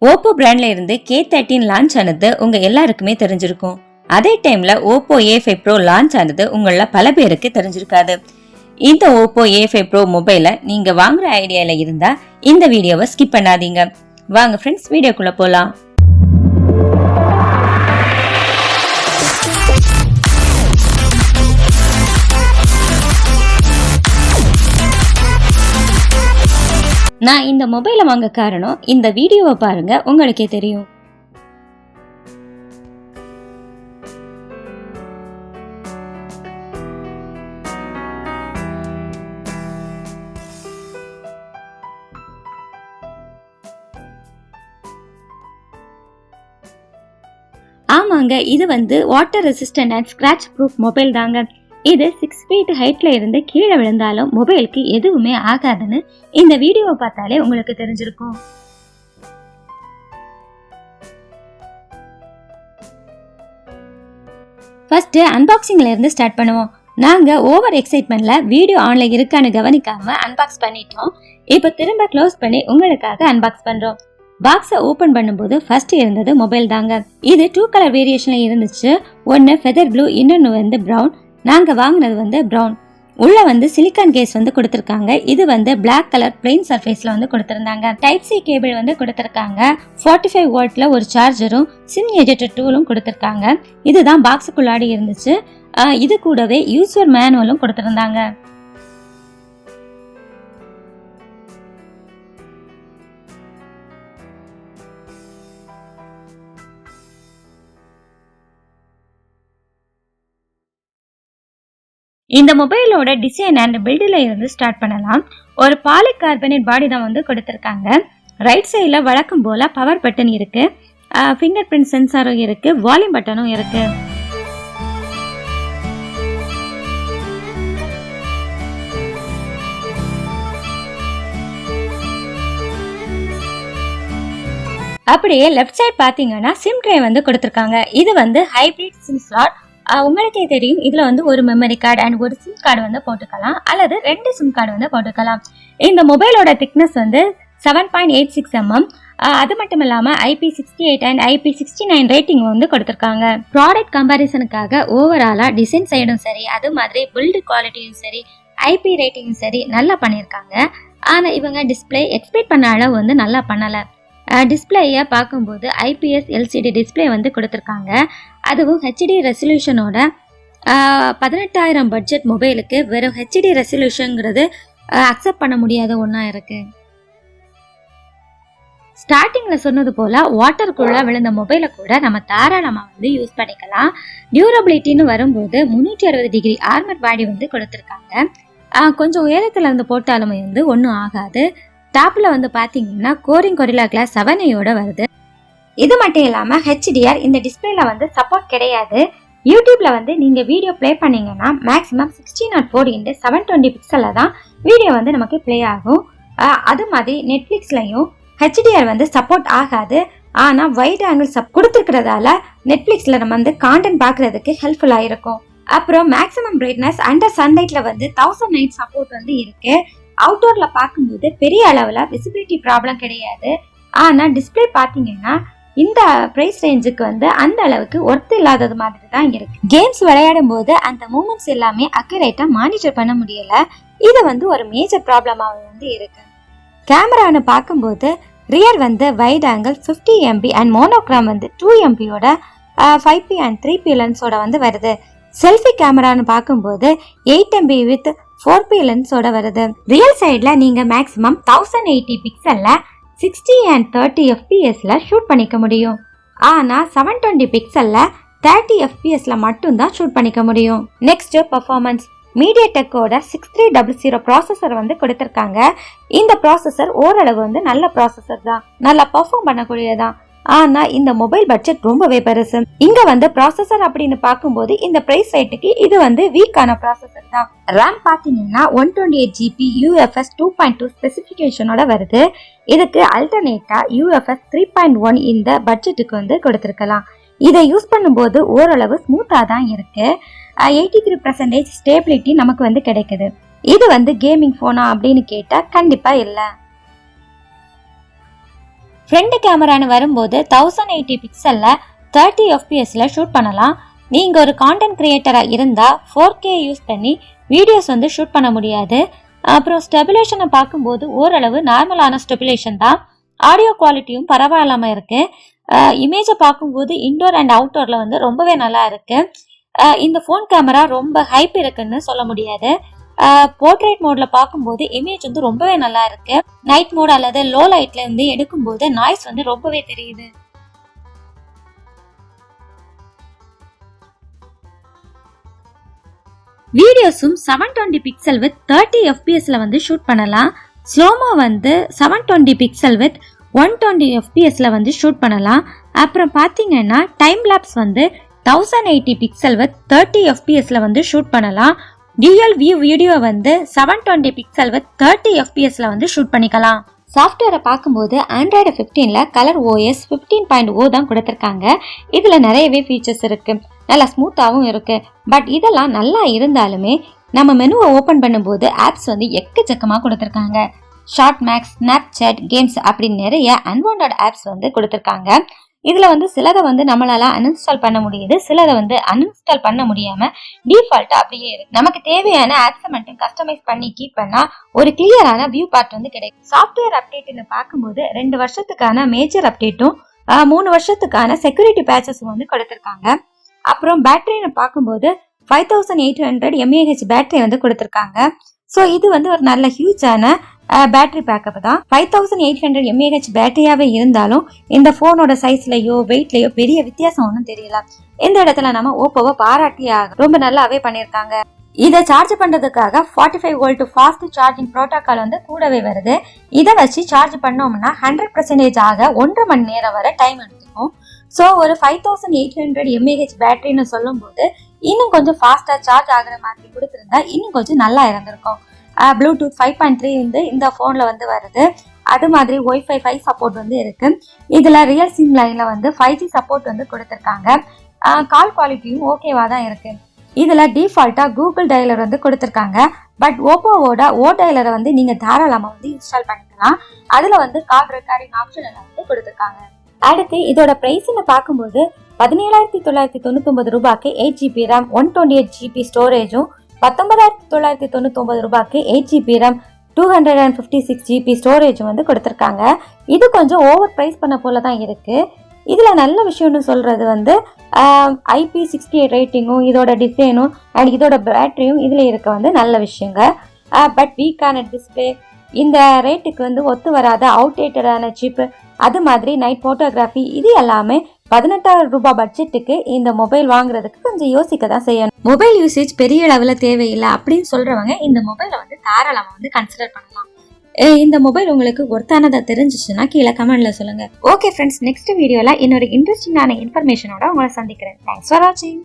Oppo பிராண்ட்ல இருந்து K13 launch ஆனது உங்க எல்லாருக்குமே தெரிஞ்சிருக்கும். அதே டைம்ல ஓப்போ A5 Pro லான்ச் ஆனது உங்கள பல பேருக்கு தெரிஞ்சிருக்காது. இந்த ஓப்போ A5 Pro மொபைலை நீங்க வாங்குற ஐடியால இருந்தா இந்த வீடியோவை ஸ்கிப் பண்ணாதீங்க. வாங்க ஃப்ரெண்ட்ஸ், வீடியோக்குள்ள போலாம். நான் இந்த மொபைலை வாங்க காரணம் இந்த வீடியோவை பாருங்க, உங்களுக்கே தெரியும். ஆமாங்க, இது water resistant and scratch proof mobile தாங்க. இது 6 feet ஹைட்ல இருந்து கீழே விழுந்தாலும் மொபைலுக்கு எதுவுமே ஆகாதுன்னு இந்த வீடியோவை பார்த்தாலே உங்களுக்கு தெரிஞ்சிருக்கும். ஃபர்ஸ்ட் அன்பாக்சிங்ல இருந்து ஸ்டார்ட் பண்ணுவோம். நாங்க ஓவர் எக்ஸைட்மெண்ட்ல வீடியோ ஆன்ல இருக்கான்னு கவனிக்காம அன்பாக்ஸ் பண்ணிட்டோம். இப்போ திரும்ப க்ளோஸ் பண்ணி உங்களுக்காக அன்பாக்ஸ் பண்றோம். பாக்ஸை ஓபன் பண்ணும்போது ஃபர்ஸ்ட் இருந்தது மொபைல் தாங்க. இது 2 கலர் வேரியேஷன்ல இருந்துச்சு. ஒன்னு ஃபெதர் ப்ளூ, இன்னொன்னு பிரவுன். நாங்க வாங்கினது பிரவுன். உள்ள சிலிக்கான் கேஸ் கொடுத்திருக்காங்க. இது பிளாக் கலர் பிளெயின் சர்ஃபேஸ்ல கொடுத்திருந்தாங்க. டைப் சி கேபிள் கொடுத்திருக்காங்க. 45 வாட்ல ஒரு சார்ஜரும் சிம் எஜெக்டர் டூலும் கொடுத்திருக்காங்க. இதுதான் பாக்ஸுக்குள்ளாடி இருந்துச்சு. இது கூடவே யூசர் மேனுவலும் கொடுத்திருந்தாங்க. இந்த மொபைலோட டிசைன் அண்ட் பில்டில் இருந்து ஸ்டார்ட் பண்ணலாம். ஒரு பாலிகார்பனேட் பாடி தான் கொடுத்திருக்காங்க. ரைட் சைட்ல வழக்கம் போல பவர் பட்டன் இருக்கு, ஃபிங்கர் பிரிண்ட் சென்சாரும் இருக்கு, வால்யூம் பட்டனும் இருக்கு. அப்படியே லெஃப்ட் சைட் பாத்தீங்கன்னா சிம் ட்ரே கொடுத்திருக்காங்க. இது ஹைபிரிட் சிம் ஸ்லாட். உங்களுக்கே தெரியும், இதுல ஒரு மெமரி கார்டு அண்ட் ஒரு சிம் கார்டு போட்டுக்கலாம், அல்லது 2 சிம் கார்டு போட்டுக்கலாம். இந்த மொபைலோட திக்னஸ் 7.86 mm. அது மட்டும் இல்லாம IP68 அண்ட் IP69 ரேட்டிங் கொடுத்திருக்காங்க. ப்ராடக்ட் கம்பேரிசனுக்காக ஓவராலா டிசைன் சைடும் சரி, அது மாதிரி பில்டு குவாலிட்டியும் சரி, IP ரேட்டிங்கும் சரி நல்லா பண்ணியிருக்காங்க. ஆனா இவங்க டிஸ்பிளே எக்ஸ்பெக்ட் பண்ண அளவு நல்லா பண்ணல. டிஸ்பிளேயை பார்க்கும்போது IPS LCD டிஸ்பிளே கொடுத்துருக்காங்க. அதுவும் HD ரெசல்யூஷனோட 18,000 பட்ஜெட் மொபைலுக்கு வெறும் HD ரெசல்யூஷன்ங்கிறது அக்செப்ட் பண்ண முடியாத ஒன்றா இருக்கு. ஸ்டார்டிங்ல சொன்னது போல வாட்டருக்குள்ள விழுந்த மொபைலை கூட நம்ம தாராளமாக யூஸ் பண்ணிக்கலாம். டியூரபிலிட்டின்னு வரும்போது 360 டிகிரி ஆர்மர் பாடி கொடுத்துருக்காங்க. கொஞ்சம் உயரத்துல இருந்து போட்டாலுமே ஒன்றும் ஆகாது. டாப்ல பாத்தீங்கன்னா கோரிங் கொரில்லா கிளாஸ் 7A வருது. இது மட்டும் இல்லாம HDR இந்த டிஸ்பிளேல சப்போர்ட் கிடையாது. யூடியூப்ல நீங்க வீடியோ பிளே பண்ணீங்கன்னா மேக்ஸிமம் 16:4:720 பிக்சல்ல தான் வீடியோ நமக்கு பிளே ஆகும். அது மாதிரி நெட்ஃபிளிக்ஸ்லயும் HDR சப்போர்ட் ஆகாது. ஆனா வைட் ஆங்கிள் கொடுத்துருக்கிறதால நெட்ஃபிளிக்ஸ்ல நம்ம கான்டென்ட் பாக்குறதுக்கு ஹெல்ப்ஃபுல்லா இருக்கும். அப்புறம் மேக்ஸிமம் பிரைட்னஸ் அண்டர் சன்லைட்ல 1000 நைட் சப்போர்ட் இருக்கு. அவுட்டோர்ல பார்க்கும்போது பெரிய அளவுல விசிபிலிட்டி ப்ராப்ளம் கிடையாது. ஆனா டிஸ்பிளே பாத்தீங்கன்னா இந்த பிரைஸ் ரேஞ்சுக்கு அந்த அளவுக்கு ஒர்த் இல்லாதது மாதிரி தான் இருக்கு. கேம்ஸ் விளையாடும் போது அந்த மூமெண்ட்ஸ் எல்லாமே அக்யூரேட்டா மானிட்டர் பண்ண முடியல. இது ஒரு மேஜர் ப்ராப்ளமாவே இருக்கு. கேமரான்னு பார்க்கும்போது rear wide angle 50 MB and monogram 2 MB 5P and 3P லென்ஸோட வருது. செல்ஃபி கேமரான்னு பார்க்கும்போது 8 MB வித் 4P லென்ஸோட வருது. ரியல் சைட்ல நீங்க மேக்ஸிமம் 1080 பிக்சல்ல 60 and 30 FPSல ஷூட் பண்ணிக்க முடியும். ஆனா 720 பிக்சல்ல 30 FPSல மட்டும் தான் ஷூட் பண்ணிக்க முடியும். Next performance. மீடியாடெக்கோட 6300 ப்ராசஸர் கொடுத்திருக்காங்க. இந்த ப்ராசஸர் ஓரளவு நல்ல ப்ராசஸர் தான், நல்லா பெர்ஃபார்ம் பண்ணக்கூடியதான். ஆனா இந்த மொபைல் பட்ஜெட் ரொம்பவே பெருசு. இங்க ப்ராசஸர் அப்படின்னு பார்க்கும்போது இந்த பிரைஸ் ரேட்டுக்கு இது வீக்கான ப்ராசஸர் தான். RAM பாத்தீங்கன்னா 128 GB UFS 2.2 ஸ்பெசிபிகேஷனோட வருது. இதுக்கு அல்டர்னேட்டா UFS 3.1 இந்த பட்ஜெட்டுக்கு கொடுத்திருக்கலாம். இதை யூஸ் பண்ணும்போது ஓரளவு ஸ்மூத்தா தான் இருக்கு. 83% ஸ்டேபிலிட்டி நமக்கு கிடைக்குது. இது கேமிங் போனா அப்படின்னு கேட்டா கண்டிப்பா இல்ல. ஃப்ரண்ட் கேமரான்னு வரும்போது 1080 பிக்சல்ல 30 fpsல ஷூட் பண்ணலாம். நீங்க ஒரு கான்டென்ட் கிரியேட்டரா இருந்தா 4K யூஸ் பண்ணி வீடியோஸ் வந்து ஷூட் பண்ண முடியாது. அப்புறம் ஸ்டெபிலேஷனை பார்க்கும்போது ஓரளவு நார்மலான ஸ்டெபிலேஷன் தான். ஆடியோ குவாலிட்டியும் பரவாயில்லாம இருக்கு. இமேஜை பார்க்கும்போது இன்டோர் அண்ட் அவுட்டோர்ல வந்து ரொம்பவே நல்லா இருக்கு. இந்த ஃபோன் கேமரா ரொம்ப ஹைப் இருக்குன்னு சொல்ல முடியாது. போர்ட்ரேட் மோட்ல பார்க்கும்போது இமேஜ் வந்து ரொம்பவே நல்லா இருக்கு. நைட் மோட் அல்லது லோ லைட்ல இருந்து எடுக்கும்போது நாய்ஸ் வந்து ரொம்பவே தெரியுது. வீடியோஸும் 720 பிக்சல் வித் 30 fpsல வந்து ஷூட் பண்ணலாம். ஸ்லோமோ வந்து 720 பிக்சல் வித் 120 fpsல வந்து ஷூட் பண்ணலாம். அப்புறம் பாத்தீங்கன்னா டைம் லேப்ஸ் வந்து 1080 பிக்சல் வித் 30 fpsல வந்து ஷூட் பண்ணலாம். டியூயல் வியூ வீடியோ வந்து 720 பிக்சல் வித் 30 fpsல வந்து ஷூட் பண்ணிக்கலாம். சாஃப்ட்வேரை பார்க்கும்போது ஆண்ட்ராய்டு 15ல கலர் OS 15.0 தான் கொடுத்துருக்காங்க. இதுல நிறையவே ஃபீச்சர்ஸ் இருக்கு, நல்லா ஸ்மூத்தாகவும் இருக்கு. பட் இதெல்லாம் நல்லா இருந்தாலுமே நம்ம மெனுவை ஓப்பன் பண்ணும்போது ஆப்ஸ் வந்து எக்கச்சக்கமாக கொடுத்துருக்காங்க. ஷார்ட் மேக்ஸ், ஸ்னாப்சாட், கேம்ஸ் அப்படி நிறைய அன்வான்ட் ஆப்ஸ் வந்து கொடுத்துருக்காங்க. இதுல வந்து சிலதை வந்து நம்மளால அன்இன்ஸ்டால் பண்ண முடியுது, சிலதை வந்து அன்இன்ஸ்டால் பண்ண முடியாம டிஃபால்ட்டா அப்படியே இருக்கு. நமக்கு தேவையான ஆப்ஸை மட்டும் கஸ்டமைஸ் பண்ணி கீப் பண்ணா ஒரு கிளியரான வியூ பார்ட் வந்து கிடைக்கும். சாஃப்ட்வேர் அப்டேட்னு பார்க்கும்போது 2 வருஷத்துக்கான மேஜர் அப்டேட்டும் 3 வருஷத்துக்கான செக்யூரிட்டி பேட்சஸும் வந்து கொடுத்துருக்காங்க. அப்புறம் பேட்டரின்னு பார்க்கும்போது 5800 mAh பேட்டரி வந்து கொடுத்துருக்காங்க. ஸோ இது வந்து ஒரு நல்ல ஹியூஜான பேட்டரி பேக்கப் தான். 5800 mAh பேட்டரியாவே இருந்தாலும் இந்த போனோட சைஸ்லயோ வெயிட்லயோ பெரிய வித்தியாசம் ஒன்றும் தெரியல. இந்த இடத்துல நம்ம ஓப்போவை பாராட்டி ஆகும், ரொம்ப நல்லாவே பண்ணியிருக்காங்க. இதை சார்ஜ் பண்றதுக்காக 45 வோல்ட் ஃபாஸ்ட் சார்ஜிங் ப்ரோட்டோகால் வந்து கூடவே வருது. இதை வச்சு சார்ஜ் பண்ணோம்னா 100% ஆக 1.5 மணி நேரம் வரை டைம் எடுத்துக்கும். ஸோ ஒரு 5800 mAh பேட்டரின்னு சொல்லும் போது இன்னும் கொஞ்சம் ஃபாஸ்டா சார்ஜ் ஆகுற மாதிரி கொடுத்துருந்தா இன்னும் கொஞ்சம் நல்லா இருந்திருக்கும். ப்ளூடூத் 5.3 வந்து இந்த போன்ல வந்து வருது. அது மாதிரி Wi-Fi 5 சப்போர்ட் வந்து இருக்கு. இதுல ரியல் சிம் லைன்ல வந்து 5G சப்போர்ட் வந்து கொடுத்துருக்காங்க. கால் குவாலிட்டியும் ஓகேவா தான் இருக்கு. இதுல டிஃபால்ட்டா கூகுள் டயலர் வந்து கொடுத்துருக்காங்க. பட் ஓப்போவோட ஓ டயலரை வந்து நீங்க தாராளமா வந்து இன்ஸ்டால் பண்ணிக்கலாம். அதுல வந்து கால் ரெக்கார்டிங் ஆப்ஷன் எல்லாம் வந்து கொடுத்துருக்காங்க. அடுத்து இதோட பிரைஸ்ன்னு பார்க்கும்போது 17,999 ரூபாய்க்கு 8GB RAM 128GB ஸ்டோரேஜும், 19,999 ரூபாய்க்கு 8GB RAM 256GB ஸ்டோரேஜும் வந்து கொடுத்துருக்காங்க. இது கொஞ்சம் ஓவர் ப்ரைஸ் பண்ண போல தான் இருக்கு. இதுல நல்ல விஷயம்னு சொல்றது வந்து IP68 ரேட்டிங்கும், இதோட டிசைனும் அண்ட் இதோட பேட்டரியும் இதுல இருக்க வந்து நல்ல விஷயங்க. பட் வீக்கான டிஸ்பிளே, இந்த ரேட்டுக்கு வந்து ஒத்து வராத அவுடேட்டடான சிப்பு, அது மாதிரி நைட் போட்டோகிராஃபி, இது எல்லாமே 18,000 ரூபாய் பட்ஜெட்டுக்கு இந்த மொபைல் வாங்குறதுக்கு கொஞ்சம் யோசிக்க தான் செய்யணும். மொபைல் யூசேஜ் பெரிய அளவில் தேவையில்லை அப்படின்னு சொல்றவங்க இந்த மொபைலை வந்து தாராளமா வந்து கன்சிடர் பண்ணலாம். இந்த மொபைல் உங்களுக்கு ஒர்த்தானதா தெரிஞ்சிச்சுன்னா கீழே கமெண்ட்ல சொல்லுங்க. ஓகே ஃப்ரெண்ட்ஸ், நெக்ஸ்ட் வீடியோல இன்னொரு இன்ட்ரெஸ்டிங்கான இன்ஃபர்மேஷனோட உங்களை சந்திக்கிறேன். தேங்க்ஸ் ஃபார் வாட்சிங்.